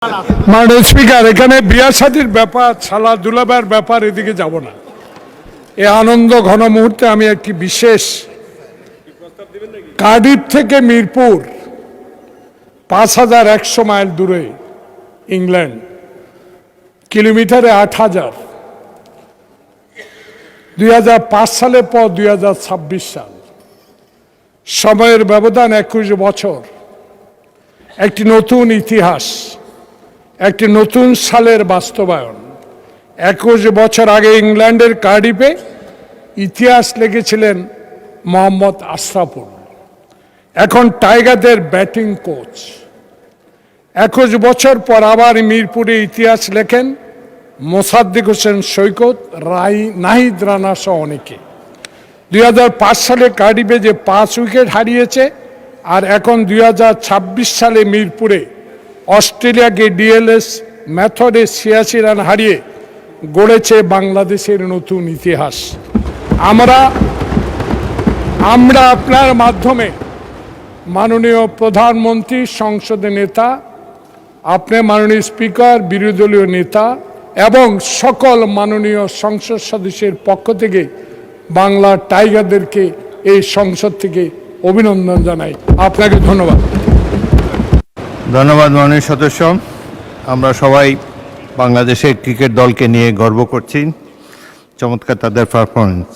মাননীয় স্পিকার, এখানে বিয়া শাদীর ব্যাপার, খেলাধুলার ব্যাপার, এদিকে যাব না। এই আনন্দ ঘন মুহূর্তে আমি একটি বিশেষ কার্ডিফ থেকে মিরপুর 5100 মাইল দূরে, ইংল্যান্ড, কিলোমিটারে 8000, 2005 সালের পর 2026 সাল, সময়ের ব্যবধান 21 বছর, একটি নতুন ইতিহাস, একটি নতুন সালের বাস্তবায়ন। 21 বছর আগে ইংল্যান্ডের কার্ডিফে ইতিহাস লিখেছিলেন মোহাম্মদ আশরাফুল, এখন টাইগারদের ব্যাটিং কোচ। 21 বছর পর আবার মিরপুরে ইতিহাস লেখেন মোসাদ্দেক হোসেন সৈকত, নাহিদ রানা সহ অনেকে। 2005 সালে কার্ডিফে যে 5 উইকেট হারিয়েছে, আর এখন 2026 সালে মিরপুরে অস্ট্রেলিয়াকে ডিএলএস মেথডে 86 রান হারিয়ে গড়েছে বাংলাদেশের নতুন ইতিহাস। আমরা আপনার মাধ্যমে মাননীয় প্রধানমন্ত্রী, সংসদের নেতা, আপনি মাননীয় স্পিকার, বিরোধী দলীয় নেতা এবং সকল মাননীয় সংসদ সদস্যের পক্ষ থেকে বাংলা টাইগারদেরকে এই সংসদ থেকে অভিনন্দন জানাই। আপনাকে ধন্যবাদ। ধন্যবাদ মাননীয় সদস্য। আমরা সবাই বাংলাদেশের ক্রিকেট দলকে নিয়ে গর্ব করছি, চমৎকার তাদের পারফরমেন্স।